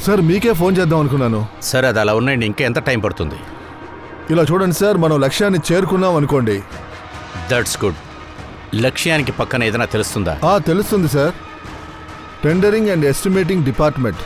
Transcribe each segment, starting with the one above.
Sir మీకే phone చేద్దాం అనుకున్నాను. సార్ అది అలా ఉన్నాయండి, ఇంకా ఎంత టైం పడుతుంది? ఇలా చూడండి సార్, మనం లక్ష్యాన్ని చేరుకున్నాం అనుకోండి. That's good. లక్ష్యానికి పక్కన ఏదైనా తెలుస్తుందా? తెలుస్తుంది sir. Tendering and estimating department.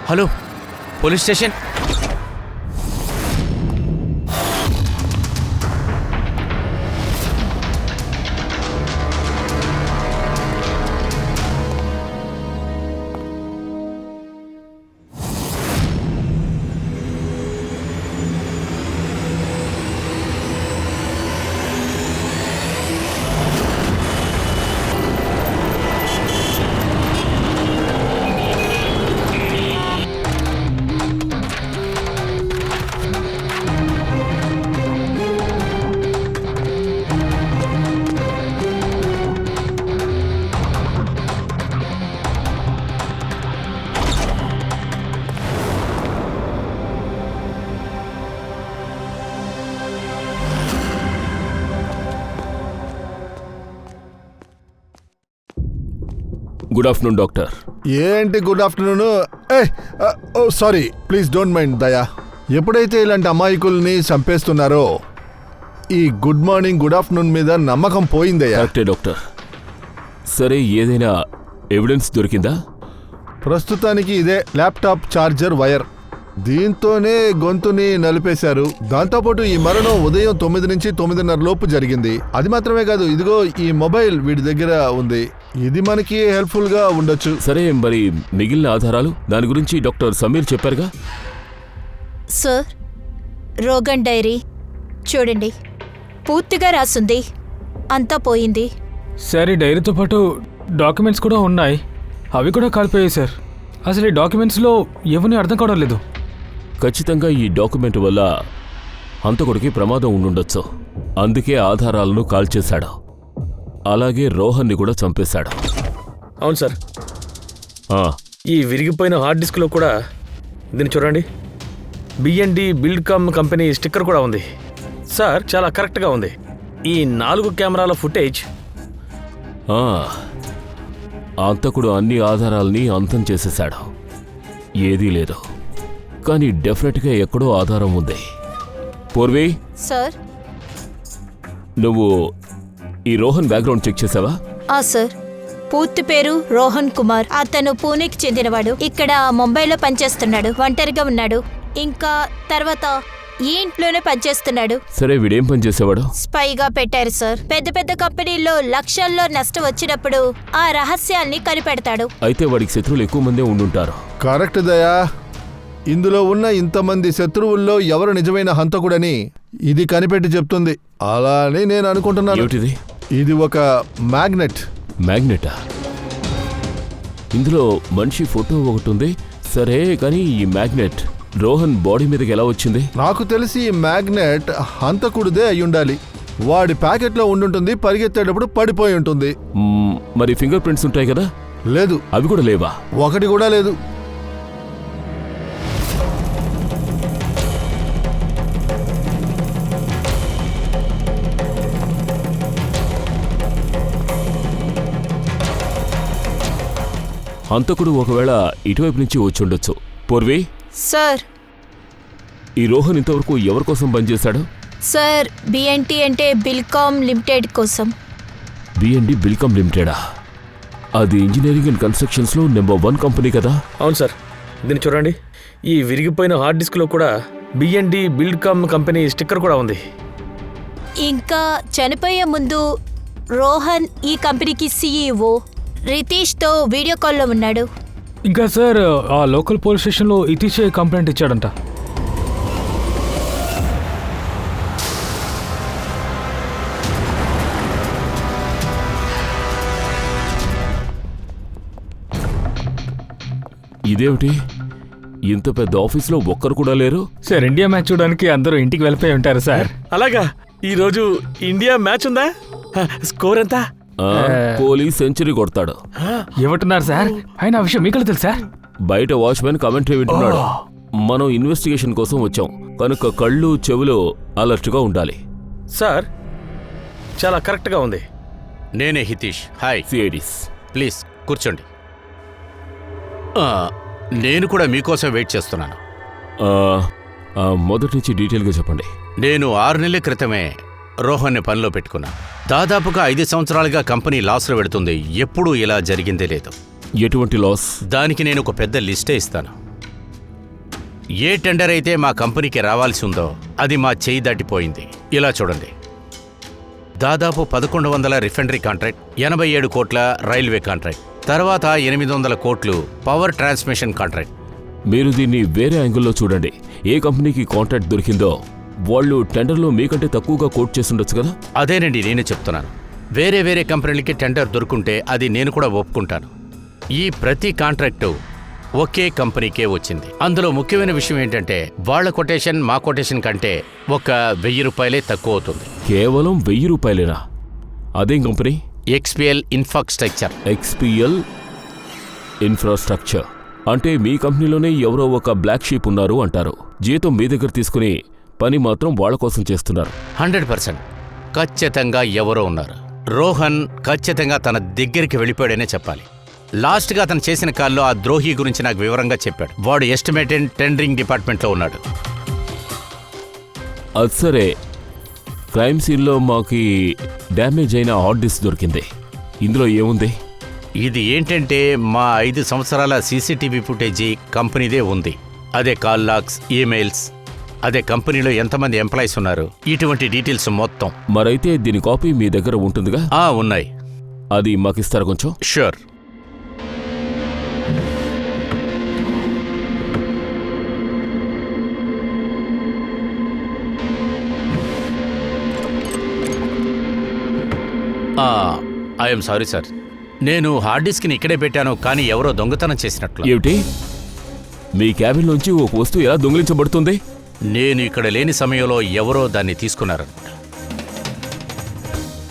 Hello, police station. Good afternoon doctor. ఏంటి good afternoon? Sorry, please don't mind Daya. ఎప్పుడైతే ఇలాంటి అమాయకుల్ని చంపేస్తున్నారో ఈ గుడ్ మార్నింగ్ గుడ్ ఆఫ్టర్నూన్ మీద నమ్మకం పోయిందయ్యా. కరెక్టే డాక్టర్. సరే, ఏదైనా ఎవిడెన్స్ దొరికిందా? ప్రస్తుతానికి ఇదే ల్యాప్టాప్ ఛార్జర్ వైర్. దీంతోనే గొంతుని నలిపేశారు. దాంతోపాటు ఈ మరణం ఉదయం 9 నుంచి 9:30 లోపు జరిగింది. అది మాత్రమే కాదు, ఇదిగో ఈ మొబైల్ వీడి దగ్గర ఉంది. ఇది మనకి హెల్ప్ఫుల్ గా ఉండొచ్చు. సరే, మరి మిగిలిన ఆధారాలు దాని గురించి డాక్టర్ సమీర్ చెప్పారుగా? సార్, రోగన్ డైరీ చూడండి, పూర్తిగా రాసుంది. అంతా పోయింది. సార్, ఈ డైరీతో పాటు డాక్యుమెంట్స్ కూడా ఉన్నాయి. అవి కూడా కాలిపోయాయి సార్. అసలు ఈ డాక్యుమెంట్స్లో ఎవరిని అర్థం కావడం లేదు. ఖచ్చితంగా ఈ డాక్యుమెంట్ వల్ల హంతకుడికి ప్రమాదం ఉండుండొచ్చు. అందుకే ఆధారాలను కాల్చేశాడు. అలాగే రోహన్ని కూడా చంపేశాడు. అవును సార్. ఈ విరిగిపోయిన హార్డ్ డిస్క్లో కూడా దీన్ని చూడండి, బిఎన్డి బిల్డ్కామ్ కంపెనీ స్టిక్కర్ కూడా ఉంది. సార్, చాలా కరెక్ట్గా ఉంది. ఈ 4 కెమెరాల ఫుటేజ్. హంతకుడు అన్ని ఆధారాల్ని అంతం చేసేశాడు. ఏదీ లేదు, కానీ డెఫినెట్గా ఎక్కడో ఆధారం ఉంది. పూర్వి సార్, నువ్వు ఈ రోహన్ బ్యాక్గ్రౌండ్ చెక్ చేసావా? సార్, పూర్తి పేరు రోహన్ కుమార్. అతను పూణేకి చెందినవాడు. ఇక్కడ ముంబైలో పనిచేస్తున్నాడు. ఒంటరిగా ఉన్నాడు. ఇంకా తర్వాత ఈ ఇంట్లోనే పనిచేస్తున్నాడు. సరే, వీడేం పని చేసేవాడు? స్పైగా పెట్టారు సార్. పెద్ద పెద్ద కంపెనీల్లో లక్షల్లో నష్టం వచ్చినప్పుడు ఆ రహస్యాల్ని కనిపెడతాడు. అయితే వాడికి శత్రువులు ఎక్కువ మందే ఉండుంటారు. కరెక్ట్ దయా. ఇందులో ఉన్న ఇంతమంది శత్రువుల్లో ఎవరు నిజమైన హంతకుడని ఇది కనిపెట్టి చెప్తుంది. అలా అని నేను అనుకుంటున్నాను. ఏమిటిది? ఇది ఒక మ్యాగ్నెట్. మ్యాగ్నెటా? ఇందులో మనిషి ఫోటో ఒకటి ఉంది. సరే, కానీ ఈ మ్యాగ్నెట్ రోహన్ బాడీ మీదకి ఎలా వచ్చింది? నాకు తెలిసి ఈ మ్యాగ్నెట్ హంతకుడిదే అయ్యుండాలి. వాడి ప్యాకెట్లో ఉండుంటుంది. పరిగెత్తేటప్పుడు పడిపోయి ఉంటుంది. మరి ఫింగర్ ప్రింట్స్ ఉంటాయి కదా? లేదు. అవి కూడా లేవా? ఒకటి కూడా లేదు. హంతకుడు ఒకవేళ ఇటువైపు నుంచి వచ్చి ఉండొచ్చు. పూర్వి సార్, ఈ రోహన్ ఇంతవరకు ఎవరి కోసం పనిచేశాడు? సార్, బిఎన్టీ అంటే బిల్కామ్ లిమిటెడ్ కోసం. బిఎన్డి బిల్కామ్ లిమిటెడా? అది ఇంజనీరింగ్ అండ్ కన్స్ట్రక్షన్స్లో నెంబర్ 1 కంపెనీ కదా? అవును సార్. దీన్ని చూడండి, ఈ విరిగిపోయిన హార్డ్ డిస్క్లో కూడా బిఎన్డి బిల్డ్కామ్ కంపెనీ స్టిక్కర్ కూడా ఉంది. ఇంకా చనిపోయే ముందు రోహన్ ఈ కంపెనీకి CEO. రితీష్తో వీడియో కాల్లో ఉన్నాడు. ఇంకా సార్ ఆ లోకల్ పోలీస్ స్టేషన్లో ఇటీచే కంప్లైంట్ ఇచ్చాడంట. ఇదేమిటి, ఇంత పెద్ద ఆఫీస్లో ఒక్కరు కూడా లేరు? సార్ ఇండియా మ్యాచ్ చూడడానికి అందరూ ఇంటికి వెళ్ళిపోయి ఉంటారు సార్. అలాగా? ఈరోజు ఇండియా మ్యాచ్ ఉందా? స్కోర్ ఎంత? కోహ్లీ సెంచరీ కొడతాడు. ఏమంటున్నారు సార్? ఆయన విషయం మీకు తెలుసా? బయట వాచ్మెన్ కమెంటరీ వింటున్నాడు. మనం ఇన్వెస్టిగేషన్ కోసం వచ్చాం కనుక కళ్ళు చెవులు అలర్ట్గా ఉండాలి. సార్ చాలా కరెక్ట్గా ఉంది. నేనే హితీష్. హాయ్. సిఐడిస్ ప్లీజ్ కూర్చోండి. నేను కూడా మీకోసం వెయిట్ చేస్తున్నాను. మొదటి నుంచి డీటెయిల్గా చెప్పండి. నేను 6 నెలల క్రితమే రోహన్ని పనిలో పెట్టుకున్నా. దాదాపుగా 5 సంవత్సరాలుగా కంపెనీ లాస్లో పెడుతుంది. ఎప్పుడూ ఇలా జరిగిందే లేదు. ఎటువంటి లాస్? దానికి నేను ఒక పెద్ద లిస్టే ఇస్తాను. ఏ టెండర్ అయితే మా కంపెనీకి రావాల్సి ఉందో అది మా చేయి దాటిపోయింది. ఇలా చూడండి, దాదాపు 1100 రిఫైనరీ కాంట్రాక్ట్, 87 కోట్ల రైల్వే కాంట్రాక్ట్, తర్వాత 800 కోట్లు పవర్ ట్రాన్స్మిషన్ కాంట్రాక్ట్. మీరు దీన్ని వేరే యాంగిల్లో చూడండి. ఏ కంపెనీకి కాంట్రాక్ట్ దొరికిందో వాళ్ళు టెండర్లో మీకంటే తక్కువగా కోట్ చేస్తుండొచ్చు కదా? అదేనండి నేను చెప్తున్నాను. వేరే వేరే కంపెనీలకి టెండర్ దొరుకుంటే అది నేను కూడా ఒప్పుకుంటాను. ఈ ప్రతి కాంట్రాక్టు ఒకే కంపెనీకే వచ్చింది. అందులో ముఖ్యమైన విషయం ఏంటంటే వాళ్ళ కొటేషన్ మా కొటేషన్ కంటే ఒక 1000 రూపాయలే తక్కువ అవుతుంది. కేవలం 1000 రూపాయలేనా? అదేం company? XPL infrastructure. XPL infrastructure అంటే మీ కంపెనీలోనే ఎవరో ఒక బ్లాక్ షీప్ ఉన్నారు అంటారు. జీతం మీ దగ్గర తీసుకుని పని మాత్రం వాళ్ళ కోసం చేస్తున్నారు. 100% ఖచ్చితంగా ఎవరో ఉన్నారు. రోహన్ ఖచ్చితంగా తన దగ్గరికి వెళ్ళిపోయాడనే చెప్పాలి. లాస్ట్గా అతను చేసిన కాల్లో ఆ ద్రోహి గురించి నాకు వివరంగా చెప్పాడు. వాడు ఎస్టిమేటెడ్ టెండరింగ్ డిపార్ట్మెంట్లో ఉన్నాడు. అది సరే, క్రైమ్ సీన్లో మాకు డ్యామేజ్ అయిన హార్డ్ డిస్క్ దొరికింది. ఇందులో ఏముంది? ఇది ఏంటంటే మా 5 సంవత్సరాల సీసీటీవీ ఫుటేజీ కంపెనీదే ఉంది. అదే కాల్ లాగ్స్, ఈమెయిల్స్, అదే కంపెనీలో ఎంతమంది ఎంప్లాయీస్ ఉన్నారు, ఇటువంటి డీటెయిల్స్ మొత్తం. మరైతే దీని కాపీ మీ దగ్గర ఉంటుందిగా? ఉన్నాయి. అది మాకిస్తారా కొంచెం? షూర్. ఐఎమ్ సారీ సార్, నేను హార్డ్ డిస్క్ని ఇక్కడే పెట్టాను, కానీ ఎవరో దొంగతనం చేసినట్లు. ఏమిటి? మీ క్యాబిన్ నుంచి ఒక వస్తువు ఎలా దొంగిలించబడుతుంది? నేను ఇక్కడ లేని సమయంలో ఎవరో దాన్ని తీసుకున్నారు.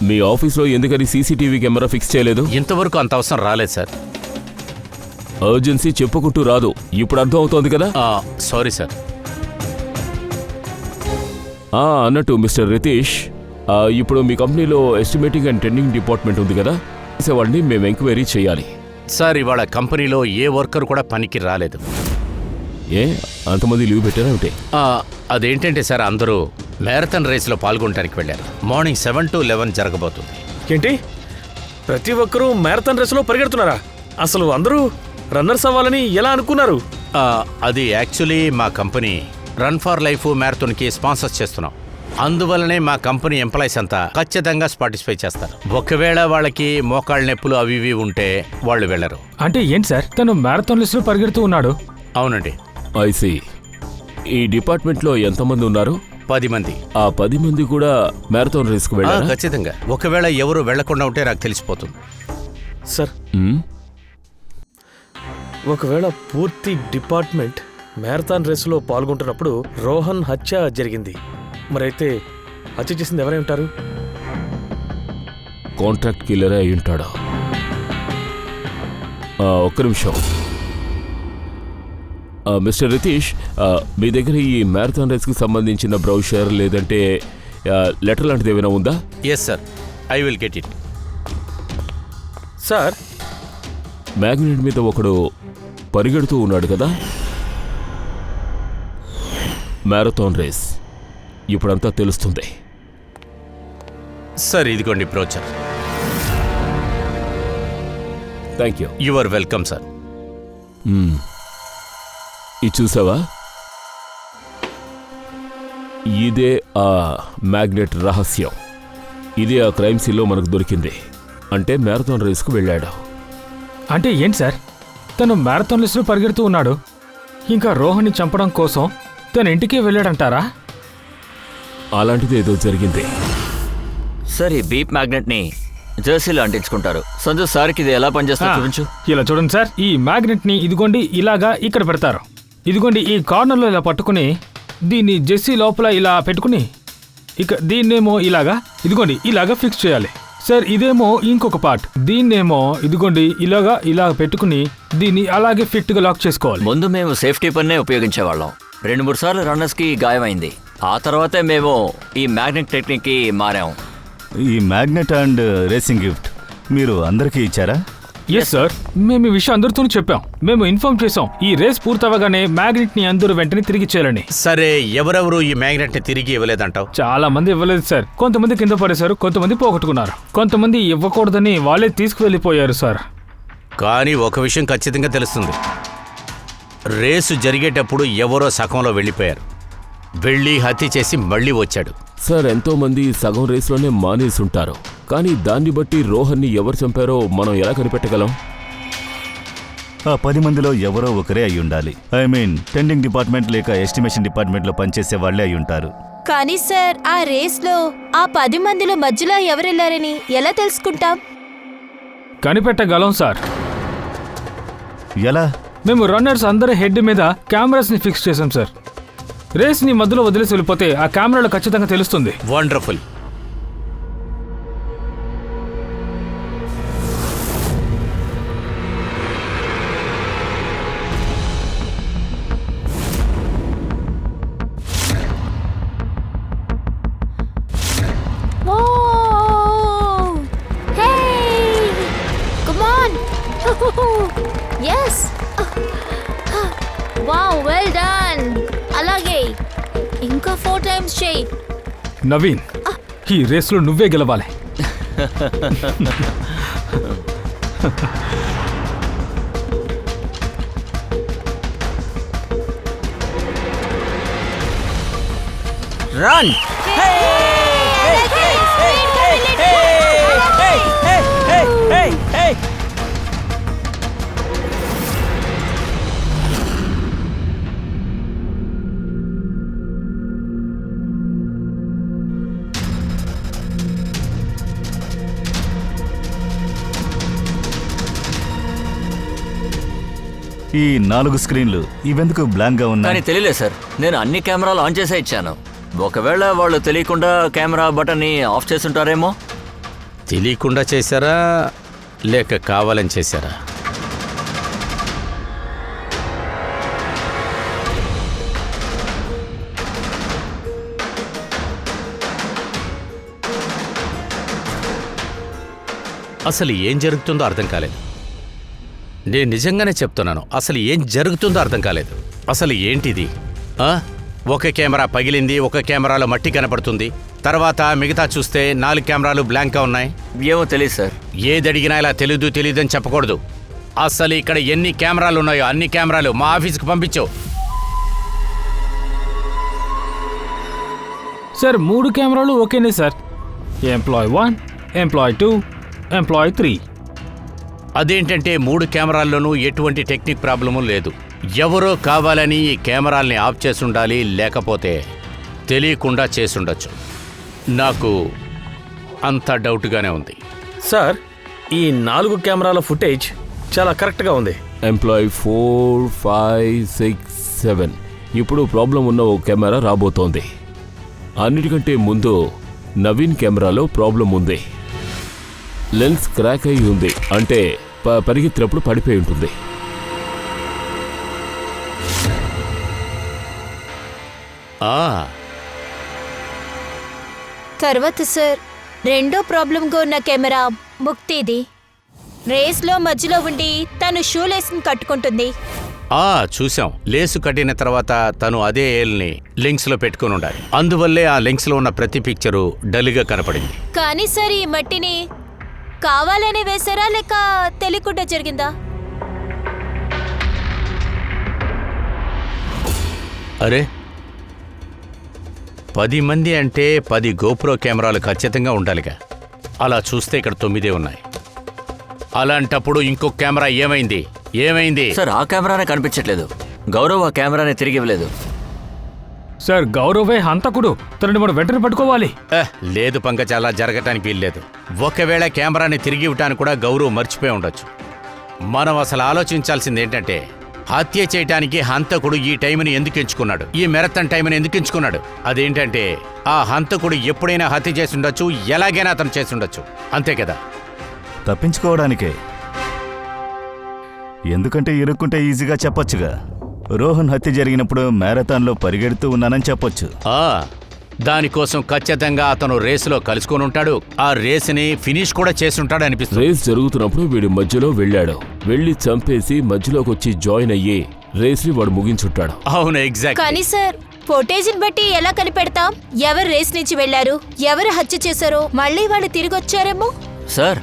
మీ ఆఫీస్లో ఎందుకని సీసీటీవీ కెమెరా ఫిక్స్ చేయలేదు? ఇంతవరకు అంత అవసరం రాలేదు సార్. అర్జెన్సీ చెప్పుకుంటూ రాదు, ఇప్పుడు అర్థం అవుతోంది కదా? Sorry sir. అన్నట్టు మిస్టర్ రితీష్, ఇప్పుడు మీ కంపెనీలో ఎస్టిమేటింగ్ అండ్ టెండరింగ్ డిపార్ట్మెంట్ ఉంది కదా, చేసేవాడిని మేము ఎంక్వైరీ చేయాలి. సార్ ఇవాళ కంపెనీలో ఏ వర్కర్ కూడా పనికి రాలేదు. ఏ అంతమంది లీవ్ పెట్టారా ఏమిటి? అదేంటంటే సార్, అందరూ మ్యారథాన్ రేస్లో పాల్గొనడానికి వెళ్ళారు. మార్నింగ్ 7 to 11 జరగబోతుంది. ఏంటి, ప్రతి ఒక్కరూ మ్యారథాన్ రేసులో పరిగెడుతున్నారా? అసలు అందరూ రన్నర్స్ అవ్వాలని ఎలా అనుకున్నారు? అది యాక్చువల్లీ మా కంపెనీ రన్ ఫర్ లైఫ్ మ్యారథాన్కి స్పాన్సర్ చేస్తున్నాం. అందువల్లనే మా కంపెనీ ఎంప్లాయీస్ అంతా ఖచ్చితంగా పార్టిసిపేట్ చేస్తారు. ఒకవేళ వాళ్ళకి మోకాళ్ళ నొప్పులు అవి ఇవి ఉంటే వాళ్ళు వెళ్ళరు. అంటే ఏంటి సార్, తను మ్యారథాన్ లిస్టులో పరిగెడుతూ ఉన్నాడు? అవునండి. ఐసి, ఈ డిపార్ట్మెంట్లో ఎంతమంది ఉన్నారు? 10 మంది. ఆ 10 మంది కూడా మ్యారథాన్ రేస్కు వెళ్ళారా? ఖచ్చితంగా. ఒకవేళ ఎవరు వెళ్లకుండా ఉంటే నాకు తెలిసిపోతుంది. సార్, ఒకవేళ పూర్తి డిపార్ట్మెంట్ మ్యారథాన్ రేసులో పాల్గొంటున్నప్పుడు రోహన్ హత్య జరిగింది, మరైతే హత్య చేసింది ఎవరై ఉంటారు? కాంట్రాక్ట్ కిల్లరే అయి ఉంటాడు. ఒక్క నిమిషం. మిస్టర్ రితీష్, మీ దగ్గర ఈ మ్యారథాన్ రేస్కి సంబంధించిన బ్రౌషర్ లేదంటే లెటర్ లాంటిది ఏమైనా ఉందా? Yes sir, I will get it. Sir, magnet మీద ఒకడు పరిగెడుతూ ఉన్నాడు కదా, మ్యారథాన్ రేస్. ఇప్పుడంతా తెలుస్తుంది. సార్ ఇదిగోండి brochure. Thank you. You are welcome sir. ఇది చూసావా? ఇదే ఆ మ్యాగ్నెట్ రహస్యం. ఇదే ఆ క్రైమ్ సీన్లో మనకు దొరికింది. అంటే మ్యారథాన్ రేస్కు వెళ్ళాడు. అంటే ఏంటి సార్, తను మ్యారథాన్ లిస్టులో పరిగెడుతూ ఉన్నాడు, ఇంకా రోహన్ని చంపడం కోసం తన ఇంటికి వెళ్ళాడంటారా? అలాంటిది ఏదో జరిగింది. సార్, ఈ బీప్ మ్యాగ్నెట్ ని జెర్సీలో అంటించుకుంటారు. సంజు సార్కి ఇది ఎలా పనిచేస్తుందో చూపించు. ఇలా చూడండి సార్, ఈ మ్యాగ్నెట్ ని ఇదిగోండి ఇలాగా ఇక్కడ పెడతారు. ఇదిగోండి ఈ కార్నర్లో ఇలా పట్టుకుని దీన్ని జెర్సీ లోపల ఇలా పెట్టుకుని ఇక దీన్నేమో ఇలాగా ఇదిగోండి ఇలాగా ఫిక్స్ చేయాలి సార్. ఇదేమో ఇంకొక పార్ట్, దీన్నేమో ఇదిగోండి ఇలా పెట్టుకుని దీన్ని అలాగే ఫిట్ గా లాక్ చేసుకోవాలి. ముందు మేము సేఫ్టీ పన్నే ఉపయోగించేవాళ్ళం. 2-3 సార్లు రన్నర్స్ కి గాయమైంది. ఆ తర్వాతే మేము ఈ మ్యాగ్నెట్ టెక్నిక్ కి మారాం. ఈ మ్యాగ్నెట్ అండ్ రేసింగ్ గిఫ్ట్ మీరు అందరికీ ఇచ్చారా? ఎస్ సార్, మేము ఈ విషయం అందరితో చెప్పాం. మేము ఇన్ఫార్మ్ చేసాం ఈ రేస్ పూర్తవగానే మ్యాగ్నెట్ ని అందరూ వెంటనే తిరిగి ఇచ్చేయాలని. సరే, ఎవరెవరు ఈ మ్యాగ్నెట్ ని తిరిగి ఇవ్వలేదంటావు? చాలా మంది ఇవ్వలేదు సార్. కొంతమంది కింద పడేశారు, కొంతమంది పోగొట్టుకున్నారు, కొంతమంది ఇవ్వకూడదని వాళ్ళే తీసుకువెళ్ళిపోయారు సార్. కానీ ఒక విషయం ఖచ్చితంగా తెలుస్తుంది, రేసు జరిగేటప్పుడు ఎవరో సగంలో వెళ్ళిపోయారు, వెళ్ళి హత్య చేసి మళ్ళీ వచ్చాడు. సార్, ఎంతో మంది సగం రేస్లోనే మానేసి ఉంటారు. కానీ దాన్ని బట్టి రోహన్ని ఎవరు చంపారో మనం ఎలా కనిపెట్టగలం? ఆ 10 మందిలో ఎవరో ఒకరే అయి ఉండాలి. ఐ మీన్ టెండింగ్ డిపార్ట్మెంట్ లేక ఎస్టిమేషన్ డిపార్ట్మెంట్లో పనిచేసే వాళ్లే అయి ఉంటారు. కానీ సార్, ఆ రేస్ లో ఆ 10 మందిలో మధ్యలో ఎవరెళ్లారని ఎలా తెలుసుకుంటాం? కనిపెట్టగలం సార్. ఎలా? మేము రన్నర్స్ అందరి హెడ్ మీద కెమెరాస్ ని ఫిక్స్ చేసాం సార్. రేస్ ని మధ్యలో వదిలేసి వెళ్ళిపోతే ఆ కెమెరాలో ఖచ్చితంగా తెలుస్తుంది. Wonderful. Yes. Wow, well done. అలాగే ఇంకా 4 times చేయి. నవీన్, ఈ రేస్లో నువ్వే గెలవాలి. రన్! ఈ 4 స్క్రీన్లు ఇవెందుకు బ్లాంక్ గా కానీ ఉన్నాయి? తెలియలేదు సార్, నేను అన్ని కెమెరాలు ఆన్ చేసే ఇచ్చాను. ఒకవేళ వాళ్ళు తెలియకుండా కెమెరా బటన్ని ఆఫ్ చేసుంటారేమో. తెలియకుండా చేశారా లేక కావాలని చేశారా? అసలు ఏం జరుగుతుందో అర్థం కాలేదు. నేను నిజంగానే చెప్తున్నాను, అసలు ఏం జరుగుతుందో అర్థం కాలేదు. అసలు ఏంటిది? ఒక కెమెరా పగిలింది, ఒక కెమెరాలో మట్టి కనపడుతుంది, తర్వాత మిగతా చూస్తే 4 కెమెరాలు బ్లాంక్గా ఉన్నాయి. ఏమో తెలియదు సార్. ఏదడిగినా ఇలా తెలీదని చెప్పకూడదు. అసలు ఇక్కడ ఎన్ని కెమెరాలు ఉన్నాయో అన్ని కెమెరాలు మా ఆఫీస్కి పంపించు. సార్ 3 కెమెరాలు ఓకేనే సార్. Employee 1, employee 2, employee 3. అదేంటంటే 3 కెమెరాల్లోనూ ఎటువంటి టెక్నిక్ ప్రాబ్లము లేదు. ఎవరో కావాలని ఈ కెమెరాల్ని ఆఫ్ చేసుండాలి, లేకపోతే తెలియకుండా చేసుండొచ్చు. నాకు అంత డౌట్గానే ఉంది. సార్, ఈ 4 కెమెరాల ఫుటేజ్ చాలా కరెక్ట్గా ఉంది. ఎంప్లాయ్ 4, 5, 6, 7. ఇప్పుడు ప్రాబ్లం ఉన్న ఓ కెమెరా రాబోతోంది. అన్నిటికంటే ముందు నవీన్ కెమెరాలో ప్రాబ్లం ఉంది. లెన్స్ క్రాక్ అయి ఉంది, అంటే పరిగెత్తినప్పుడు పడిపోయి ఉంటుంది. తర్వాత సార్, రెండో ప్రాబ్లంగా ఉన్న కెమెరా ముక్తిది. రేస్లో మధ్యలో ఉండి తను షూ లేస్ని కట్టుకుంటుంది. చూసాం. లేసు కట్టిన తర్వాత తను అదే ఏల్ని లింక్స్లో పెట్టుకుని ఉండాలి. అందువల్లే ఆ లింక్స్లో ఉన్న ప్రతి పిక్చరు డల్గా కనపడింది. కానీ సార్, ఈ మట్టిని కావాలనే వేశారా లేక తెలియకుండా జరిగిందా? అరే, 10 మంది అంటే 10 గోప్రో కెమెరాలు ఖచ్చితంగా ఉండాలిగా. అలా చూస్తే ఇక్కడ 9 ఉన్నాయి. అలాంటప్పుడు ఇంకో కెమెరా ఏమైంది సార్ ఆ కెమెరానే కనిపించట్లేదు. గౌరవ్ ఆ కెమెరాని తిరిగి ఇవ్వలేదు. సార్ గౌరవే హంతకుడు, తనని మనం వెంటనే పట్టుకోవాలి. లేదు పంకజ్, అలా జరగటానికి వీల్లేదు. ఒకవేళ కెమెరాని తిరిగి ఇవ్వటానికి కూడా గౌరవ్ మర్చిపోయి ఉండొచ్చు. మనం అసలు ఆలోచించాల్సింది ఏంటంటే హత్య చేయటానికి హంతకుడు ఈ టైంని ఎందుకు ఎంచుకున్నాడు, ఈ మెరథాన్ టైంని ఎందుకు ఎంచుకున్నాడు. అదేంటంటే ఆ హంతకుడు ఎప్పుడైనా హత్య చేసి ఉండొచ్చు, ఎలాగైనా అతను చేసి ఉండొచ్చు, అంతే కదా. తప్పించుకోవడానికే. ఎందుకంటే ఇరుక్కుంటే ఈజీగా చెప్పొచ్చుగా. రోహన్ హత్య జరిగినప్పుడు మ్యారథాన్లో పరిగెడుతూ ఉన్నానని చెప్పొచ్చు. దానికోసం ఖచ్చితంగా అతను రేసులో కలుసుకొని ఉంటాడు, ఆ రేసుని ఫినిష్ కూడా చేసి ఉంటాడు అనిపిస్తుంది. రేస్ జరుగుతున్నప్పుడు వీడి మధ్యలో వెళ్ళి చంపేసి మధ్యలోకి వచ్చి జాయిన్ అయ్యి రేస్ ని వాడు ముగించుంటాడు. అవును, ఎగ్జాక్ట్. కానీ సార్ ఫోటేజ్ని బట్టి ఎలా కనిపెడతాం ఎవరు రేస్ నుంచి వెళ్లారు, ఎవరు హత్య చేశారో, మళ్ళీ వాళ్ళు తిరిగి వచ్చారేమో. సార్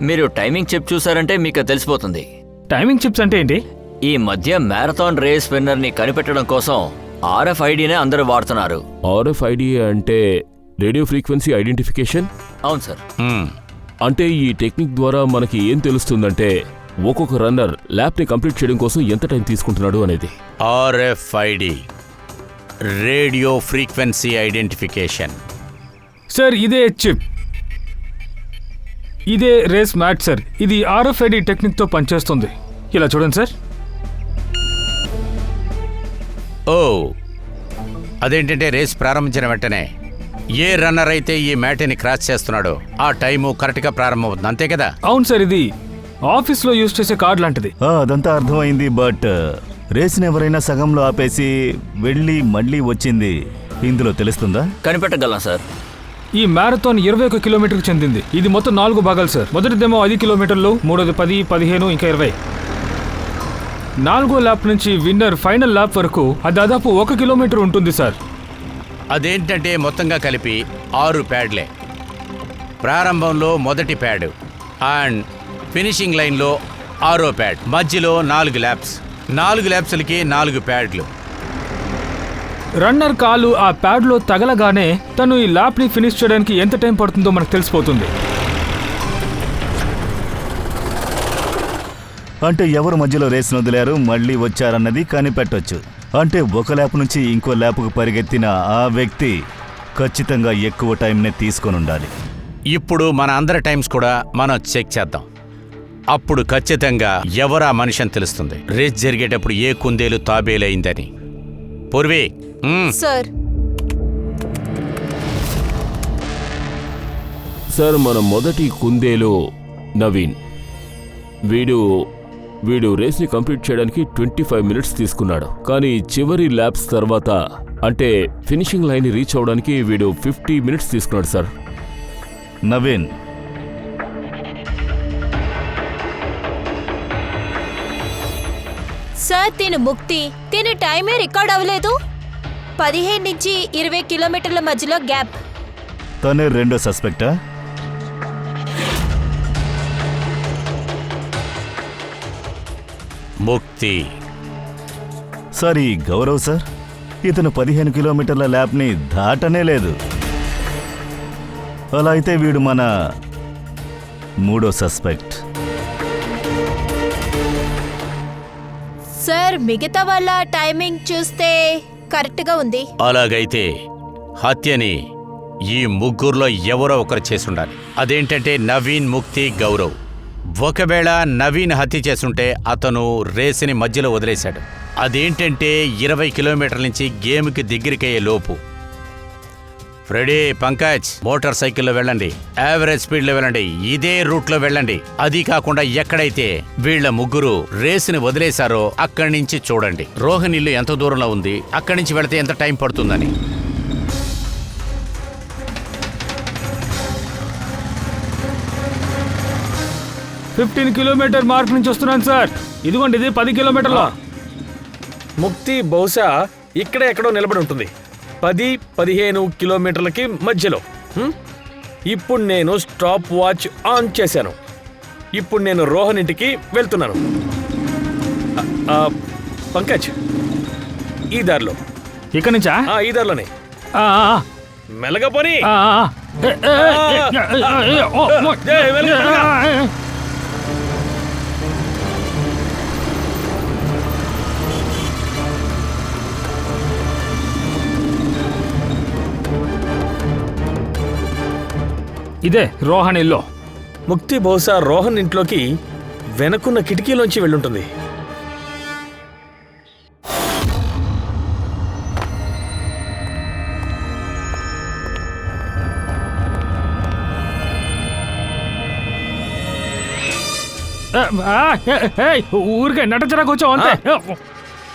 మీరు టైమింగ్ చిప్ చూసారంటే మీకు తెలిసిపోతుంది. టైమింగ్ చిప్స్ అంటే ఏంటి? ఈ మధ్య మ్యారథాన్ రేస్ విన్నర్ ని కనిపెట్టడం కోసం RFIDనే అందరూ వాడుతున్నారు. RFID అంటే రేడియో ఫ్రీక్వెన్సీ ఐడెంటిఫికేషన్. అవును సార్. అంటే ఈ టెక్నిక్ ద్వారా మనకి ఏం తెలుస్తుందంటే ఒక్కొక్క రన్నర్ ల్యాబ్ ని కంప్లీట్ చేయడం కోసం ఎంత టైం తీసుకుంటున్నాడు అనేది. RFID, radio frequency identification. Sir ఇదే చిప్, ఇదే రేస్ మ్యాట్ సార్. ఇది RFID టెక్నిక్తో పనిచేస్తుంది. ఇలా చూడండి సార్. అదేంటంటే రేస్ ప్రారంభించిన వెంటనే ఏ రన్నర్ అయితే ఈ మ్యాట్ని క్రాస్ చేస్తున్నాడో ఆ టైము కరెక్ట్గా ప్రారంభమవుతుంది, అంతే కదా. అవును సార్, ఇది ఆఫీస్లో యూజ్ చేసే కార్డ్ లాంటిది. అదంతా అర్థమైంది. బట్ రేస్ని ఎవరైనా సగంలో ఆపేసి వెళ్ళి మళ్ళీ వచ్చింది ఇందులో తెలుస్తుందా? కనిపెట్టగలం సార్. ఈ మ్యారథాన్ 21 కిలోమీటర్కి చెందింది. ఇది మొత్తం 4 భాగాలు సార్. మొదటిదేమో 5 కిలోమీటర్లు, మూడోది 10, 15 ఇంకా 20. 4వ ల్యాప్ నుంచి విన్నర్ ఫైనల్ ల్యాప్ వరకు అది దాదాపు 1 కిలోమీటర్ ఉంటుంది సార్. అదేంటంటే మొత్తంగా కలిపి 6 ప్యాడ్లే. ప్రారంభంలో మొదటి ప్యాడ్ అండ్ ఫినిషింగ్ లైన్లో 6వ ప్యాడ్, మధ్యలో 4 ల్యాప్స్. 4 ల్యాప్స్లకి 4 ప్యాడ్లు. రన్నర్ కాలు ఆ ప్యాడ్లో తగలగానే తను ఈ ల్యాప్ని ఫినిష్ చేయడానికి ఎంత టైం పడుతుందో మనకు తెలిసిపోతుంది. అంటే ఎవరు మధ్యలో రేస్ను వదిలారు, మళ్ళీ వచ్చారన్నది కనిపెట్టొచ్చు. అంటే ఒక ల్యాప్ నుంచి ఇంకో ల్యాప్కు పరిగెత్తిన ఆ వ్యక్తి ఖచ్చితంగా ఎక్కువ టైంనే తీసుకొని ఉండాలి. ఇప్పుడు మన అందరి టైమ్స్ కూడా మనం చెక్ చేద్దాం. అప్పుడు ఖచ్చితంగా ఎవరా మనిషి అని తెలుస్తుంది. రేస్ జరిగేటప్పుడు ఏ కుందేలు తాబేలైందని. పూర్వీ సార్ సార్ మన మొదటి కుందేలు నవీన్. వీడు రేస్ని కంప్లీట్ చేయడానికి 25 మినిట్స్ తీసుకున్నాడు. కానీ చివరి ల్యాప్స్ తర్వాత అంటే ఫినిషింగ్ లైన్ రీచ్ అవడానికి వీడు 50 మినిట్స్ తీసుకున్నాడు సార్. నవీన్, సార్ తిను ముక్తి, తిను టైమే రికార్డ్ అవ్వలేదు. 15 నుంచి 20 కిలోమీటర్ల మధ్యలో గ్యాప్. తనే రెండో సస్పెక్టా? ముక్తి. సార్ ఈ గౌరవ్ సార్, ఇతను 15 కిలోమీటర్ల ల్యాబ్ని దాటనే లేదు. అలా అయితే వీడు మన మూడో సస్పెక్ట్. సార్ మిగతా వాళ్ళ టైమింగ్ చూస్తే కరెక్ట్గా ఉంది. అలాగైతే హత్యని ఈ ముగ్గురులో ఎవరో ఒకరు చేసుండాలి. అదేంటంటే నవీన్, ముక్తి, గౌరవ్. ఒకవేళ నవీన్ హత్య చేసుంటే అతను రేసుని మధ్యలో వదిలేశాడు. అదేంటంటే 20 కిలోమీటర్ల నుంచి గేమ్కి దగ్గరికయ్యే లోపు. ఫ్రెడీ, పంకజ్ మోటార్ సైకిల్లో వెళ్ళండి, యావరేజ్ స్పీడ్లో వెళ్ళండి, ఇదే రూట్లో వెళ్ళండి. అది కాకుండా ఎక్కడైతే వీళ్ళ ముగ్గురు రేసుని వదిలేశారో అక్కడి నుంచి చూడండి రోహన్ ఇల్లు ఎంత దూరంలో ఉంది, అక్కడి నుంచి వెళితే ఎంత టైం పడుతుందని. కిలోమీటర్ మార్క్ నుంచి వస్తున్నాను సార్. ఇదిగోండి, ఇది 10 కిలోమీటర్ల. ముక్తి బహుశా ఇక్కడే ఎక్కడో నిలబడి ఉంటుంది. 10-15 కిలోమీటర్లకి మధ్యలో. ఇప్పుడు నేను స్టాప్ వాచ్ ఆన్ చేశాను. ఇప్పుడు నేను రోహన్ ఇంటికి వెళ్తున్నాను. పంకజ్, ఈ దారిలో. ఇక్కడ నుంచా? ఈ దారిలోనే. మెల్లగా పోనీ. ఇదే రోహన్ ఇల్లు. ముక్తి బహుశా రోహన్ ఇంట్లోకి వెనకున్న కిటికీలోంచి వెళ్ళుంటుంది. ఊరికే నటచరా కూర్చో అంతే.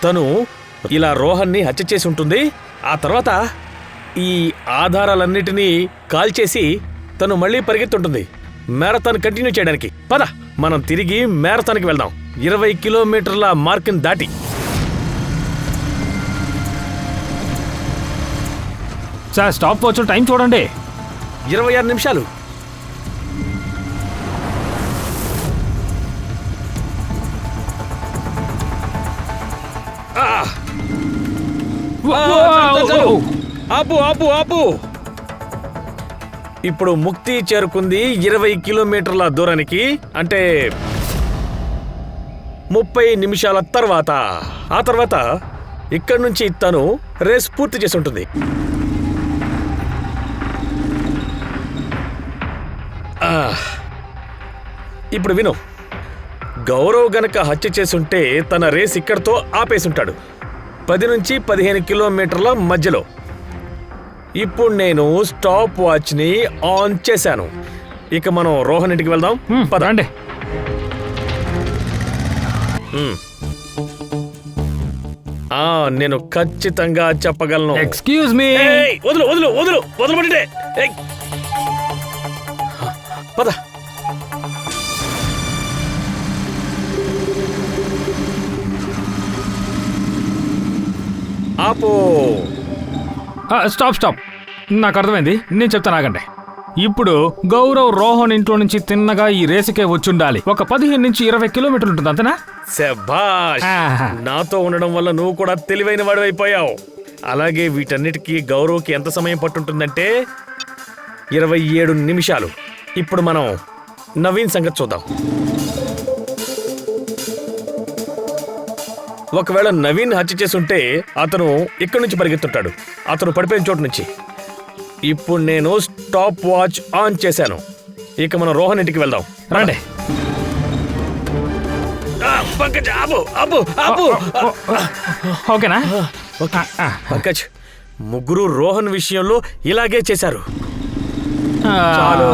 తను ఇలా రోహన్ని హత్య చేసి ఉంటుంది. ఆ తర్వాత ఈ ఆధారాలన్నిటినీ కాల్చేసి తను మళ్ళీ పరిగెత్తుంటుంది మ్యారథాన్ కంటిన్యూ చేయడానికి. పద మనం తిరిగి మ్యారథాన్కి వెళ్దాం. 20 కిలోమీటర్ల మార్కిన్ దాటి. సార్ స్టాప్ వాచ్ టైం చూడండి. 26 నిమిషాలు. ఆపు ఆపు ఆపు. ఇప్పుడు ముక్తి చేరుకుంది 20 కిలోమీటర్ల దూరానికి, అంటే 30 నిమిషాల తర్వాత. ఆ తర్వాత ఇక్కడి నుంచి తను రేస్ పూర్తి చేసి ఉంటుంది. ఇప్పుడు విను, గౌరవ్ గనక హత్య చేసుంటే తన రేస్ ఇక్కడితో ఆపేసుంటాడు 10 నుంచి 15 కిలోమీటర్ల మధ్యలో. ఇప్పుడు నేను స్టాప్ వాచ్ని ఆన్ చేశాను. ఇక మనం రోహన్ ఇంటికి వెళ్దాం. పదండి. నేను ఖచ్చితంగా చెప్పగలను. Excuse me. వదులు వదులు వదులు వదలబట్టే. పద. ఆపో. Stop stop. నాకు అర్థమైంది, నేను చెప్తాను ఆగండి. ఇప్పుడు గౌరవ్ రోహన్ ఇంట్లో నుంచి తిన్నగా ఈ రేసుకే వచ్చుండాలి. ఒక 15 నుంచి 20 కిలోమీటర్లు ఉంటుంది, అంతేనా? శభాష్. నాతో ఉండడం వల్ల నువ్వు కూడా తెలివైన వాడివైపోయావు. అలాగే వీటన్నిటికీ గౌరవ్కి ఎంత సమయం పట్టుంటుందంటే 27 నిమిషాలు. ఇప్పుడు మనం నవీన్ సంగతి చూద్దాం. ఒకవేళ నవీన్ హత్య చేసుంటే అతను ఇక్కడి నుంచి పరిగెత్తుంటాడు, అతను పడిపోయిన చోటు నుంచి. ఇప్పుడు నేను స్టాప్ వాచ్ ఆన్ చేశాను. ఇక మనం రోహన్ ఇంటికి వెళ్దాం. రండి. పంకజ్ ఆపు ఆపు ఆపు. ఓకేనా? పంకజ్, ముగ్గురు రోహన్ విషయంలో ఇలాగే చేశారు. చాలు.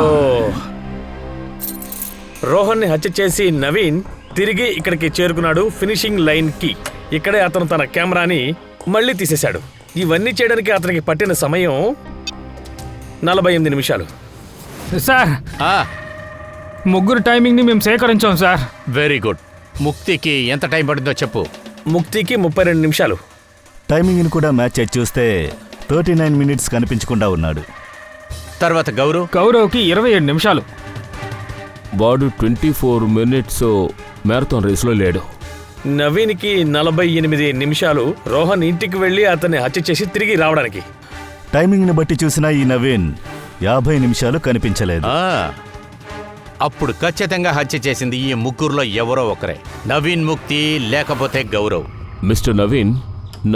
రోహన్ని హత్య చేసి నవీన్ తిరిగి ఇక్కడికి చేరుకున్నాడు, ఫినిషింగ్ లైన్ కి. ఇక్కడే అతను తన కెమెరాని మళ్ళీ తీసేశాడు. ఇవన్నీ చేయడానికి అతనికి పట్టిన సమయం 48 నిమిషాలు. సార్, ముగ్గురు టైమింగ్ ని మేము సేకరించాం సార్. Very good. ముక్తికి ఎంత టైం పడిందో చెప్పు. ముక్తికి 32 నిమిషాలు. టైమింగ్ని కూడా మ్యాచ్ చేసి చూస్తే 39 మినిట్స్ కనిపించకుండా ఉన్నాడు. తర్వాత గౌరవ్కి 27 నిమిషాలు. వాడు 24 మినిట్స్ మ్యారథాన్ రేస్లో లేడు. నవీన్కి 48 నిమిషాలు రోహన్ ఇంటికి వెళ్ళి అతన్ని హత్య చేసి తిరిగి రావడానికి. టైమింగ్ని బట్టి చూసినా ఈ నవీన్ 50 నిమిషాలు కనిపించలేదు. అప్పుడు ఖచ్చితంగా హత్య చేసింది ఈ ముగ్గురులో ఎవరో ఒకరే, నవీన్, ముక్తి లేకపోతే గౌరవ్. మిస్టర్ నవీన్,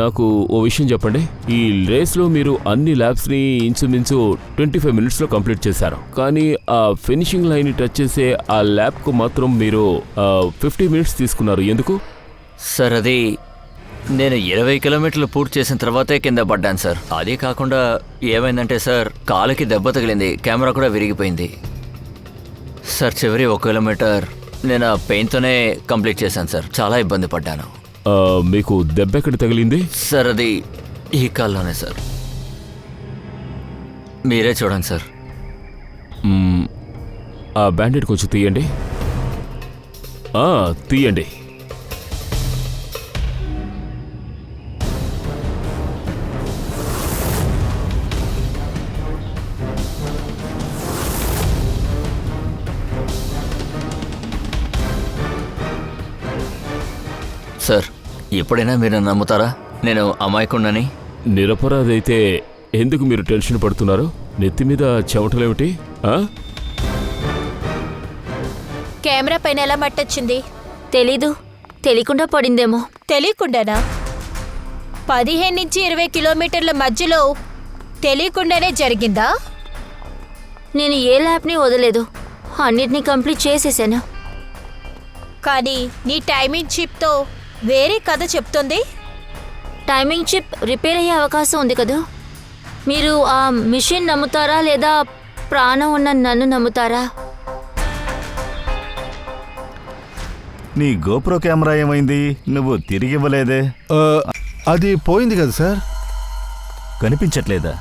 నాకు ఓ విషయం చెప్పండి. ఈ రేస్లో మీరు అన్ని ల్యాబ్స్ని ఇంచుమించు 25 మినిట్స్లో కంప్లీట్ చేశారు. కానీ ఆ ఫినిషింగ్ లైన్ టచ్ చేసే ఆ ల్యాబ్కు మాత్రం మీరు 50 మినిట్స్ తీసుకున్నారు. ఎందుకు? సార్, అది నేను 20 కిలోమీటర్లు పూర్తి చేసిన తర్వాతే కింద పడ్డాను సార్. అదే కాకుండా ఏమైందంటే సార్, కాలుకి దెబ్బ తగిలింది, కెమెరా కూడా విరిగిపోయింది సార్. చివరి 1 కిలోమీటర్ నేను ఆ పెయిన్తోనే కంప్లీట్ చేశాను సార్. చాలా ఇబ్బంది పడ్డాను. మీకు దెబ్బ ఎక్కడ తగిలింది? సార్, అది ఈ కాల్లోనే సార్. మీరే చూడండి సార్. ఆ బ్యాండేడ్ కొంచెం తీయండి. తీయండి. సార్, ఎప్పుడైనా మీరు నమ్ముతారా నేను అమాయకుడినని? నిరపరాధి అయితే ఎందుకు మీరు టెన్షన్ పడుతున్నారు? నెత్తి మీద చెమటలేమిటి? కెమెరా పైన ఎలా మట్టొచ్చింది? తెలీదు. తెలియకుండా పడిందేమో. తెలియకుండానా? 15 నుంచి 20 కిలోమీటర్ల మధ్యలో తెలియకుండానే జరిగిందా? నేను ఏ ల్యాబ్ని వదలేదు, అన్నిటినీ కంప్లీట్ చేసేసాను. కానీ నీ టైమింగ్ చిప్తో వేరే కథ చెప్తుంది. టైమింగ్ చిప్ రిపేర్ అయ్యే అవకాశం ఉంది కదా. మీరు ఆ మిషన్ నమ్ముతారా లేదా ప్రాణం ఉన్న నన్ను నమ్ముతారా? నీ గోప్రో కెమెరా ఏమైంది? నువ్వు తిరిగి ఇవ్వలేదే. అది పోయింది కదా సార్. కనిపించట్లేదా?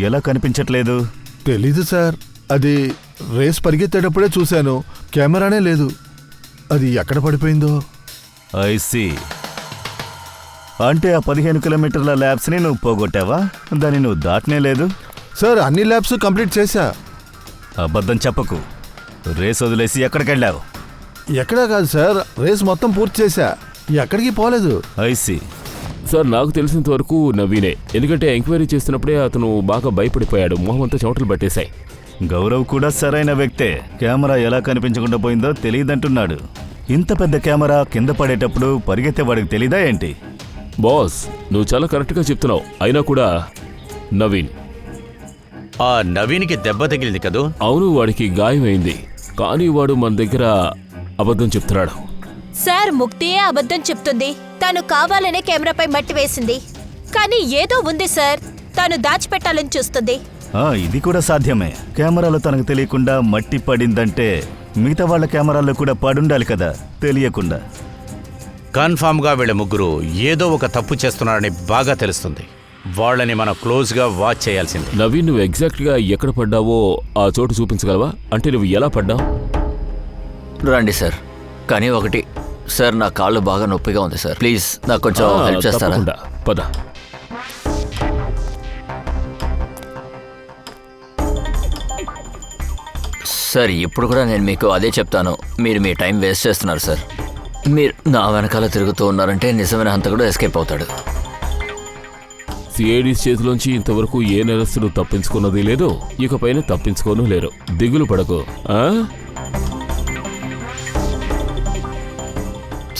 ఎలా కనిపించట్లేదు? తెలీదు సార్. అది రేస్ పరిగెత్తేటప్పుడే చూశాను, కెమెరానే లేదు. అది ఎక్కడ పడిపోయిందో. ఐసి. అంటే ఆ 15 కిలోమీటర్ల ల్యాబ్స్ని నువ్వు పోగొట్టావా? దాన్ని నువ్వు దాటనే లేదు. సార్ అన్ని ల్యాబ్స్ కంప్లీట్ చేశా. అబద్ధం చెప్పకు. రేస్ వదిలేసి ఎక్కడికెళ్ళావు? ఎక్కడా కాదు సార్, రేస్ మొత్తం పూర్తి చేశా, ఎక్కడికి పోలేదు. ఐసి. సార్ నాకు తెలిసినంత వరకు నవీనే, ఎందుకంటే ఎంక్వైరీ చేస్తున్నప్పుడే అతను బాగా భయపడిపోయాడు, మొహం అంతా చెమటలు పట్టేశాయి. గౌరవ్ కూడా సరైన వ్యక్తే. కెమెరా ఎలా కనిపించకుండా పోయిందో తెలియదంటున్నాడు. ఇంత పెద్ద కెమెరా కింద పడేటప్పుడు పరిగెత్తేవాడికి తెలీదా ఏంటి? బాస్, నువ్వు చాలా కరెక్ట్గా చెప్తున్నావు. అయినా కూడా నవీన్. ఆ నవీన్కి దెబ్బ తగిలింది కదూ? అవును, వాడికి గాయమైంది, కానీ వాడు మన దగ్గర అబద్ధం చెప్తున్నాడు. సార్ ముక్తియే అబద్ధం చెప్తుంది. తను కావాలనే కెమెరాపై మట్టి వేసింది, కానీ ఏదో ఉంది సార్, తను దాచిపెట్టాలని చూస్తుంది. ఇది కూడా సాధ్యమే. కెమెరాలో తనకు తెలియకుండా మట్టి పడిందంటే మిగతా వాళ్ళ కెమెరాల్లో కూడా పడుండాలి కదా, తెలియకుండా. కన్ఫామ్గా వీళ్ళ ముగ్గురు ఏదో ఒక తప్పు చేస్తున్నారని బాగా తెలుస్తుంది. వాళ్ళని మనం క్లోజ్గా వాచ్ చేయాల్సింది. నవీన్, నువ్వు ఎగ్జాక్ట్గా ఎక్కడ పడ్డావో ఆ చోటు చూపించగలవా? అంటే నువ్వు ఎలా పడ్డావు? రండి సార్. కానీ ఒకటి సార్, నా కాళ్ళు బాగా నొప్పిగా ఉంది సార్. ప్లీజ్ నాకు కొంచెం హెల్ప్ చేస్తారా? తప్పకుండా. పద. సార్ ఇప్పుడు కూడా నేను మీకు అదే చెప్తాను, మీరు మీ టైం వేస్ట్ చేస్తున్నారు సార్. మీరు నా వెనకాల తిరుగుతూ ఉన్నారంటే నిజమైన హంతకుడు ఎస్కేప్ అవుతాడు. సిఐడీస్ చేతిలోంచి ఇంతవరకు ఏ నేరస్తుడు తప్పించుకున్నది లేదు, ఇకపైన తప్పించుకోను లేరు. దిగులు పడకు.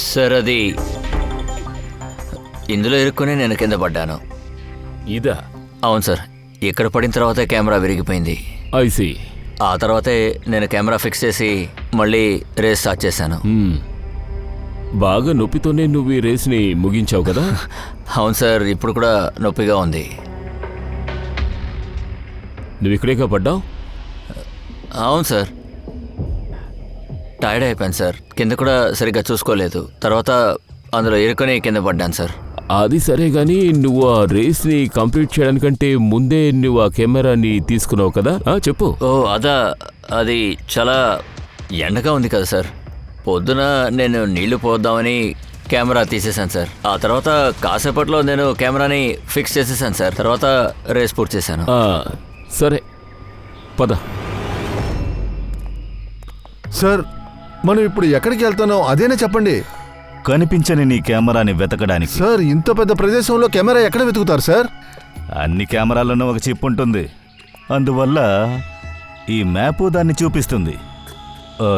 సార్ అది ఇందులో ఇరుక్కుని నేను కింద పడ్డాను. ఇదా? అవును సార్. ఇక్కడ పడిన తర్వాతే కెమెరా విరిగిపోయింది. ఐసి. ఆ తర్వాతే నేను కెమెరా ఫిక్స్ చేసి మళ్ళీ రేస్ స్టార్ట్ చేశాను. బాగా నొప్పితోనే నువ్వు ఈ రేస్ని ముగించావు కదా? అవును సార్, ఇప్పుడు కూడా నొప్పిగా ఉంది. నువ్వు ఇక్కడేగా పడ్డావు? అవును సార్, టైర్డ్ అయిపోయాను సార్. కింద కూడా సరిగ్గా చూసుకోలేదు. తర్వాత అందులో ఇరుకొని కింద పడ్డాను సార్. అది సరే గానీ నువ్వు ఆ రేస్ని కంప్లీట్ చేయడానికంటే ముందే నువ్వు ఆ కెమెరాని తీసుకున్నావు కదా, చెప్పు. ఓ అదా, అది చాలా ఎండగా ఉంది కదా సార్. పొద్దున నేను నీళ్లు పోద్దామని కెమెరా తీసేశాను సార్. ఆ తర్వాత కాసేపట్లో నేను కెమెరాని ఫిక్స్ చేసేసాను సార్. తర్వాత రేస్ పూర్తి చేశాను. సరే పద. సార్ మనం ఇప్పుడు ఎక్కడికి వెళ్తున్నాం అదేనే చెప్పండి. కనిపించని నీ కెమెరాని వెతకడానికి. సార్ ఇంత పెద్ద ప్రదేశంలో కెమెరా ఎక్కడ వెతుకుతారు సార్? అన్ని కెమెరాల్లోనూ ఒక చిప్ ఉంటుంది, అందువల్ల ఈ మ్యాపు దాన్ని చూపిస్తుంది.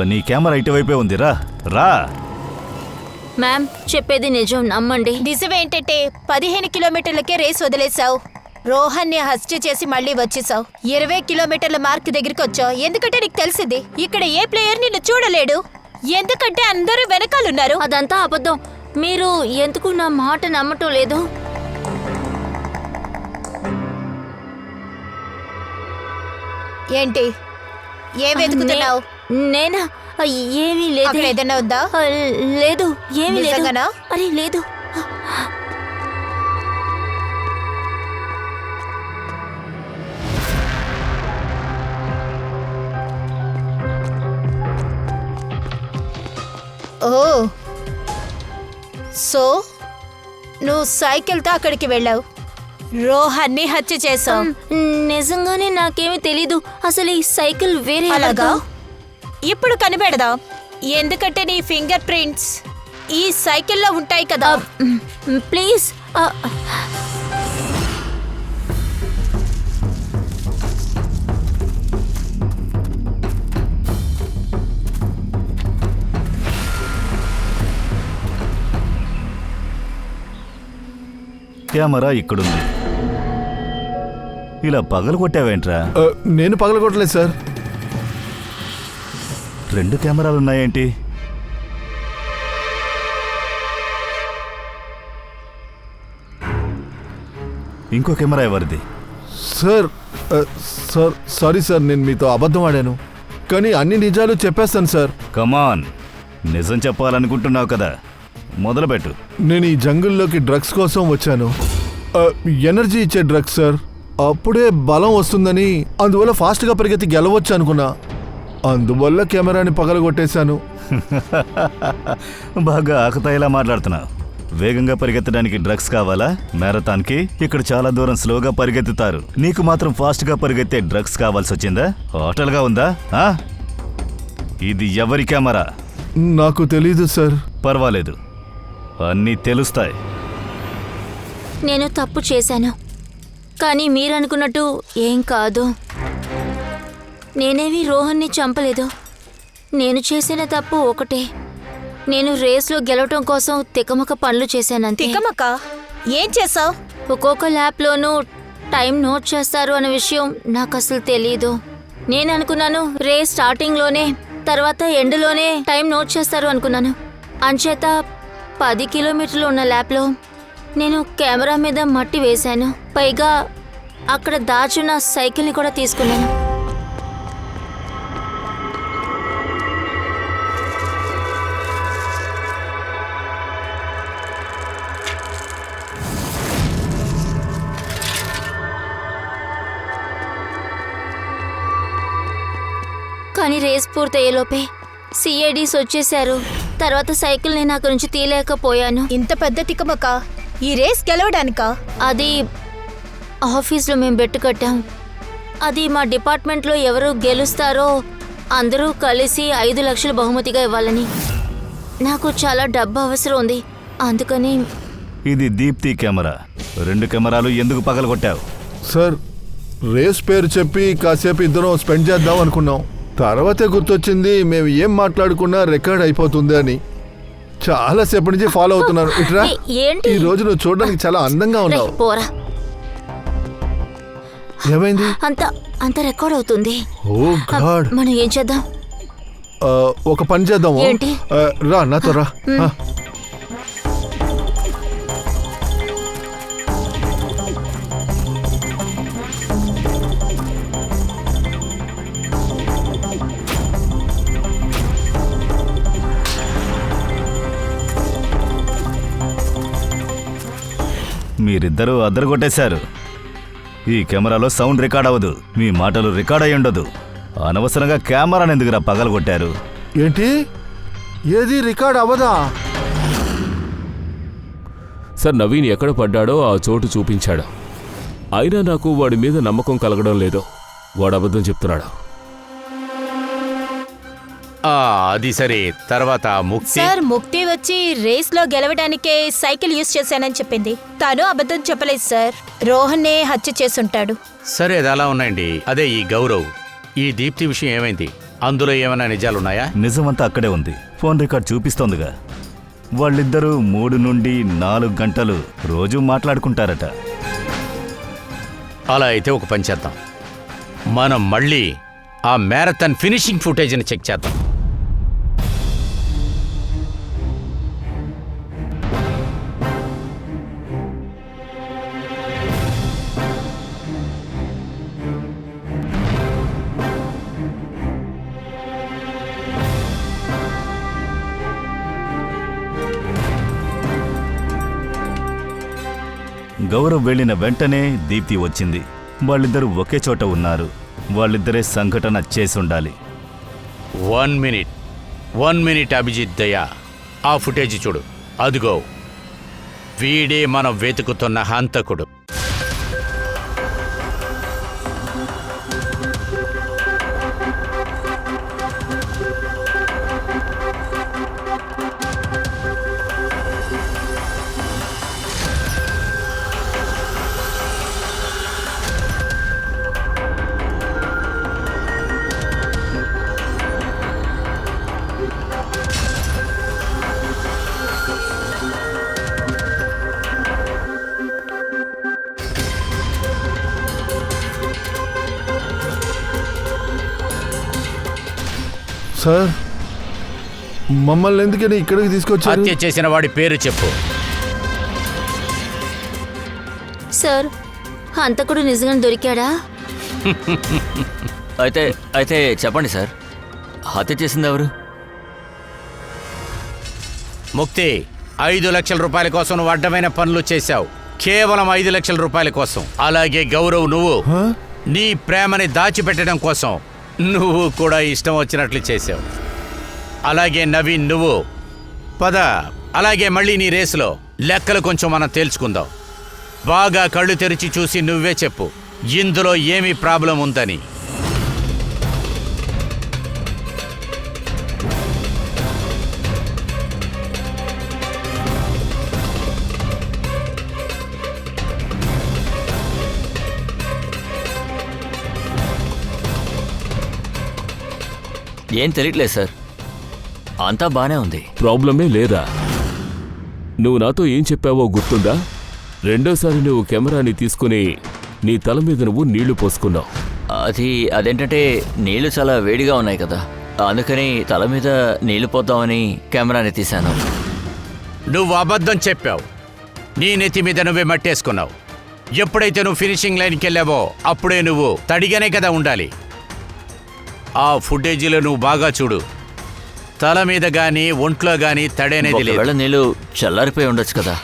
నీ కెమెరా ఇటువైపే ఉంది. రా రా. మ్యామ్ చెప్పేది నిజం, నమ్మండి. నిజమేంటంటే 15 కిలోమీటర్లకే రేస్ వదిలేసావు. రోహన్ని హత్య చేసి మళ్ళీ వచ్చేసావు. 20 కిలోమీటర్ల మార్క్ దగ్గరికి వచ్చావు. ఎందుకంటే నీకు తెలిసింది ఇక్కడ ఏ ప్లేయర్ నిన్ను చూడలేడు, ఎందుకంటే అందరూ వెనకాలన్నారు. అదంతా అబద్ధం. మీరు ఎందుకు నా మాట నమ్మటం లేదు? ఏంటి ఏం వెతుకుతున్నావు? నేనా? ఏమీ లేదు. అక్కడ ఏదైనా ఉందా? లేదు, ఏమీ లేదు. నిజంగానా? అరే లేదు. ఓ సో నువ్వు సైకిల్తో అక్కడికి వెళ్ళావు, రోహన్ని హత్య చేసావు. నిజంగానే నాకేమీ తెలీదు. అసలు ఈ సైకిల్ వేరే. అలాగా? ఇప్పుడు కనిపెడదాం, ఎందుకంటే నీ ఫింగర్ ప్రింట్స్ ఈ సైకిల్లో ఉంటాయి కదా. ప్లీజ్. కెమెరా ఇక్కడుంది. ఇలా పగలు కొట్టావేంట్రా? నేను పగలగొట్టలేదు సార్. 2 కెమెరాలు ఉన్నాయేంటి? ఇంకో కెమెరా ఎవరిది? సార్ సార్ సారీ సార్, నేను మీతో అబద్ధం ఆడాను, కానీ అన్ని నిజాలు చెప్పేస్తాను సార్. కమాన్, నిజం చెప్పాలనుకుంటున్నావు కదా, మొదలుపెట్టు. నేను ఈ జంగిల్లోకి డ్రగ్స్ కోసం వచ్చాను. ఎనర్జీ ఇచ్చే డ్రగ్స్ సార్. అప్పుడే బలం వస్తుందని, అందువల్ల ఫాస్ట్గా పరిగెత్తి గెలవచ్చు అనుకున్నా. అందువల్ల కెమెరాని పగలగొట్టేశాను. బాగా ఆకతాయిలా మాట్లాడుతున్నావు. వేగంగా పరిగెత్తడానికి డ్రగ్స్ కావాలా? మ్యారథాన్కి ఇక్కడ చాలా దూరం స్లోగా పరిగెత్తుతారు, నీకు మాత్రం ఫాస్ట్గా పరిగెత్తే డ్రగ్స్ కావాల్సి వచ్చిందా? హోటల్గా ఉందా? ఇది ఎవరి కెమెరా? నాకు తెలీదు సార్. పర్వాలేదు, అన్నీ తెలుస్తాయి. నేను తప్పు చేశాను, కానీ మీరనుకున్నట్టు ఏం కాదు. నేనేవి రోహన్ని చంపలేదు. నేను చేసిన తప్పు ఒకటే, నేను రేస్లో గెలవటం కోసం తికమక పనులు చేశానంతే. తికమక ఏం చేసావు? ఒక్కొక్క ల్యాప్లోనూ టైం నోట్ చేస్తారు అనే విషయం నాకు అసలు తెలీదు. నేను అనుకున్నాను రేస్ స్టార్టింగ్లోనే, తర్వాత ఎండ్లోనే టైం నోట్ చేస్తారు అనుకున్నాను. అంచేత 10 కిలోమీటర్లు ఉన్న ల్యాప్లో నేను కెమెరా మీద మట్టి వేశాను. పైగా అక్కడ దాచున్న సైకిల్ని కూడా తీసుకున్నాను. కానీ రేస్ పూర్తయ్యేలోపే సిఐడీస్ వచ్చేశారు. తర్వాత సైకిల్ నేను అక్కడి నుంచి తీయలేకపోయాను. ఇంత పెద్ద తికమక ఈ రేస్ గెలవడానికా? అది ఆఫీస్లో మేము బెట్టు కట్టాం. అది మా డిపార్ట్మెంట్లో ఎవరు గెలుస్తారో అందరూ కలిసి 5 లక్షలు బహుమతిగా ఇవ్వాలని. నాకు చాలా డబ్బు అవసరం ఉంది, అందుకని. ఇది దీప్తి కెమెరా. 2 కెమెరాలు ఎందుకు పగలగొట్టావు? సార్, రేస్ పేరు చెప్పి కాసేపు ఇద్దరం స్పెండ్ చేద్దాం అనుకున్నాం. తర్వాతే గుర్తొచ్చింది మేము ఏం మాట్లాడుకున్నా రికార్డ్ అయిపోతుంది అని. చాలా సేపటి నుంచి ఫాలో అవుతున్నాను. ఇట్రా, ఏంటి? ఈ రోజు నువ్వు చూడడానికి చాలా అందంగా ఉన్నావు. పోరా. ఏమైంది? అంత రికార్డ్ అవుతుంది. ఓ గాడ్. మనం ఏం చేద్దాం? ఒక పని చేద్దాము. ఏంటి? రా నాతో రా. మీరిద్దరూ అద్దరుగొట్టేశారు. ఈ కెమెరాలో సౌండ్ రికార్డ్ అవ్వదు, మీ మాటలు రికార్డ్ అయి ఉండదు. అనవసరంగా కెమెరాని ఎందుకురా పగలగొట్టారు? ఏంటి? ఏది రికార్డ్ అవ్వదా? సార్, నవీన్ ఎక్కడ పడ్డాడో ఆ చోటు చూపించాడు. అయినా నాకు వాడి మీద నమ్మకం కలగడం లేదు. వాడు అబద్ధం చెప్తున్నాడు. అది సరే, తర్వాత ముక్తి. సార్, ముక్తి వచ్చి రేస్ లో గెలవడానికే సైకిల్ యూజ్ చేశానని చెప్పింది. తను అబద్ధం చెప్పలేదు సార్. రోహన్నే హత్య చేసుంటాడు. సరే, అది అలా ఉన్నాయండి. అదే ఈ గౌరవ్, ఈ దీప్తి విషయం ఏమైంది? అందులో ఏమైనా నిజాలున్నాయా? నిజమంతా అక్కడే ఉంది, ఫోన్ రికార్డ్ చూపిస్తోందిగా. వాళ్ళిద్దరూ 3 నుండి 4 గంటలు రోజు మాట్లాడుకుంటారట. అలా అయితే ఒక పని చేద్దాం, మనం మళ్ళీ ఆ మ్యారథాన్ ఫినిషింగ్ ఫుటేజ్ని చెక్ చేద్దాం. గౌరవ్ వెళ్ళిన వెంటనే దీప్తి వచ్చింది. వాళ్ళిద్దరూ ఒకే చోట ఉన్నారు. వాళ్ళిద్దరే సంఘటన చేసుండాలి. 1 మినిట్ అభిజిత్ దయా, ఆ ఫుటేజ్ చూడు. అదిగో, వీడే మనం వెతుకుతున్న హంతకుడు. సార్ మమ్మల్ని ఎందుకని ఇక్కడికి తీసుకొచ్చారు? హత్య చేసిన వాడి పేరు చెప్పు. సార్ హంతకుడు నిజంగా దొరికాడా? అయితే అయితే చెప్పండి సార్, హత్య చేసింది ఎవరు? ముక్తి, 5 లక్షల రూపాయల కోసం నువ్వు అడ్డమైన పనులు చేశావు. కేవలం 5 లక్షల రూపాయల కోసం. అలాగే గౌరవ్, నువ్వు నీ ప్రేమని దాచిపెట్టడం కోసం నువ్వు కూడా ఇష్టం వచ్చినట్లు చేశావు. అలాగే నవీన్, నువ్వు పద. అలాగే మళ్ళీ నీ రేసులో లెక్కలు కొంచెం మనం తేల్చుకుందాం. బాగా కళ్ళు తెరిచి చూసి నువ్వే చెప్పు, ఇందులో ఏమి ప్రాబ్లం ఉందని. ఏం తెలియట్లేదు సార్, అంతా బానే ఉంది. ప్రాబ్లమే లేదా? నువ్వు నాతో ఏం చెప్పావో గుర్తుందా? రెండోసారి నువ్వు కెమెరాని తీసుకుని నీ తల మీద నువ్వు నీళ్లు పోసుకున్నావు. అదేంటంటే నీళ్లు చాలా వేడిగా ఉన్నాయి కదా, అందుకని తల మీద నీళ్లు పోద్దామని కెమెరాని తీశాను. నువ్వు అబద్ధం చెప్పావు. నీ నెత్తి మీద నువ్వే మట్టేసుకున్నావు. ఎప్పుడైతే నువ్వు ఫినిషింగ్ లైన్కి వెళ్ళావో అప్పుడే నువ్వు తడిగానే కదా ఉండాలి. ఆ ఫుటేజీలో నువ్వు బాగా చూడు, తల మీద గాని ఒంట్లో గాని తడేనేది లేదు. నీళ్లు చల్లారిపోయి ఉండొచ్చు కదా.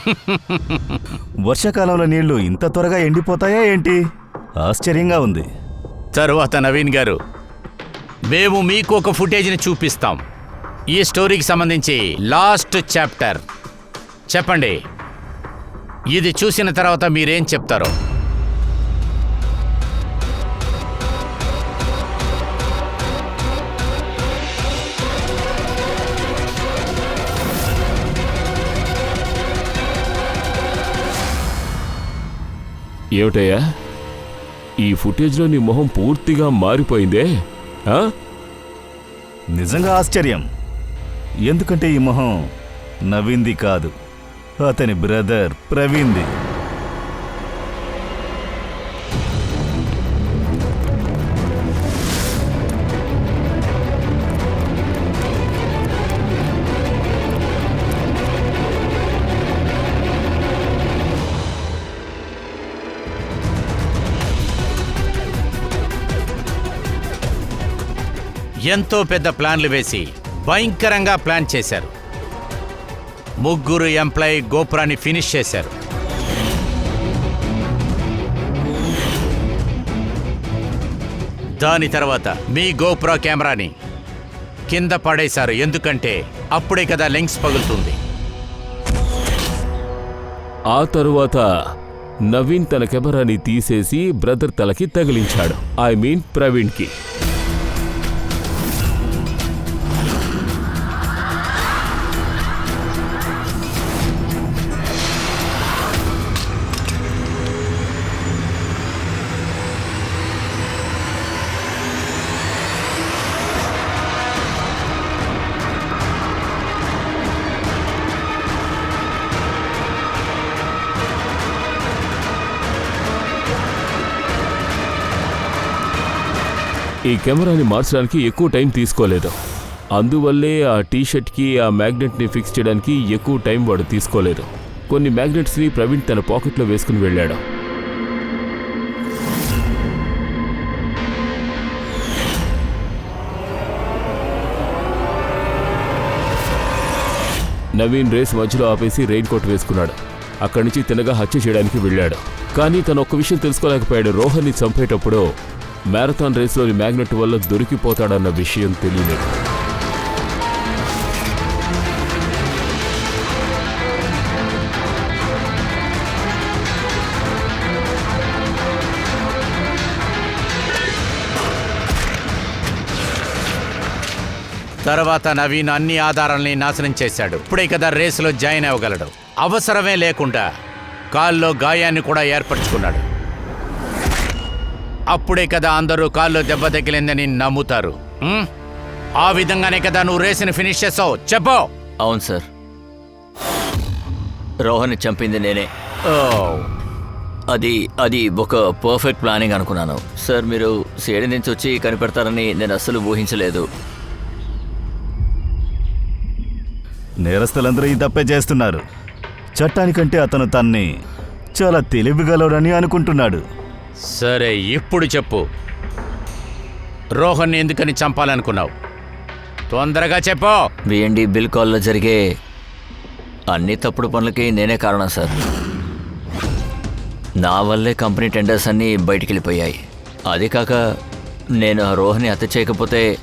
వర్షాకాలంలో నీళ్లు ఇంత త్వరగా ఎండిపోతాయా ఏంటి? ఆశ్చర్యంగా ఉంది. తరువాత నవీన్ గారు, మేము మీకు ఒక ఫుటేజ్ని చూపిస్తాం. ఈ స్టోరీకి సంబంధించి లాస్ట్ చాప్టర్. చెప్పండి, ఇది చూసిన తర్వాత మీరేం చెప్తారో. ఏమిటయ్యా, ఈ ఫుటేజ్లో నీ మొహం పూర్తిగా మారిపోయిందే? నిజంగా ఆశ్చర్యం. ఎందుకంటే ఈ మొహం నవీన్ది కాదు, అతని బ్రదర్ ప్రవీణ్ది. ఎంతో పెద్ద ప్లాన్లు వేసి భయంకరంగా ప్లాన్ చేశారు. 3 ఎంప్లాయీ గోపురాన్ని ఫినిష్ చేశారు. దాని తర్వాత మీ గోపుర కెమెరాని కింద పడేశారు. ఎందుకంటే అప్పుడే కదా లెన్స్ పగులుతుంది. ఆ తరువాత నవీన్ తన కెమెరాని తీసేసి బ్రదర్ తలకి తగిలించాడు. I mean ప్రవీణ్కి. ఈ కెమెరాని మార్చడానికి ఎక్కువ టైం తీసుకోలేదు. అందువల్లే ఆ టీషర్ట్కి ఆ మ్యాగ్నెట్ని ఫిక్స్ చేయడానికి ఎక్కువ టైం వాడు తీసుకోలేదు. కొన్ని మ్యాగ్నెట్స్ని ప్రవీణ్ తన పాకెట్లో వేసుకుని వెళ్ళాడు. నవీన్ రేస్ మధ్యలో ఆపేసి రెయిన్ కోట్ వేసుకున్నాడు. అక్కడి నుంచి తినగా హత్య చేయడానికి వెళ్ళాడు. కానీ తను ఒక్క విషయం తెలుసుకోలేకపోయాడు. రోహన్ని చంపేటప్పుడు మ్యారథాన్ రేస్లోని మ్యాగ్నెట్ వల్ల దొరికిపోతాడన్న విషయం తెలియలేదు. తర్వాత నవీన్ అన్ని ఆధారాల్ని నాశనం చేశాడు. ఇప్పుడే కదా రేసులో జాయిన్ అవ్వగలడు. అవసరమే లేకుండా కాల్లో గాయాన్ని కూడా ఏర్పరచుకున్నాడు. అప్పుడే కదా అందరూ కాల్లో దెబ్బ తగిలిందని నమ్ముతారు. ఆ విధంగానే కదా నువ్వు రేసుని ఫినిష్ చేసావు. చెప్పు. అవును సార్, రోహన్ని చంపింది నేనే. అది ఒక పర్ఫెక్ట్ ప్లానింగ్ అనుకున్నాను సార్. మీరు సేడి నుంచి వచ్చి కనిపెడతారని నేను అస్సలు ఊహించలేదు. నేరస్తులందరూ ఈ తప్పే చేస్తున్నారు. చట్టానికంటే అతను తన్ని చాలా తెలివిగలడని అనుకుంటున్నాడు. సరే ఇప్పుడు చెప్పు, రోహన్ని ఎందుకని చంపాలనుకున్నావు? తొందరగా చెప్పు. బిఎండి బిల్ కాల్లో జరిగే అన్ని తప్పుడు పనులకి నేనే కారణం సార్. నా వల్లే కంపెనీ టెండర్స్ అన్నీ బయటికి వెళ్ళిపోయాయి. అది కాక నేను ఆ రోహన్ని హత్య చేయకపోతే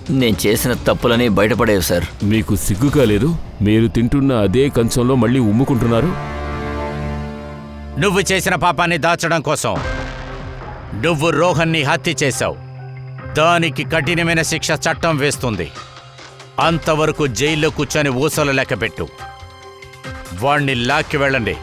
నేను చేసిన తప్పులని బయటపడేవి సార్. మీకు సిగ్గుగా లేదు? మీరు తింటున్న అదే కంచంలో మళ్ళీ ఉమ్ముకుంటున్నారు. నువ్వు చేసిన పాపాన్ని దాచడం కోసం నువ్వు రోహన్ని హత్య చేశావు. దానికి కఠినమైన శిక్ష చట్టం వేస్తుంది. అంతవరకు జైల్లో కూర్చొని ఊసలు లెక్కపెట్టు. వాణ్ణి లాక్కి వెళ్ళండి.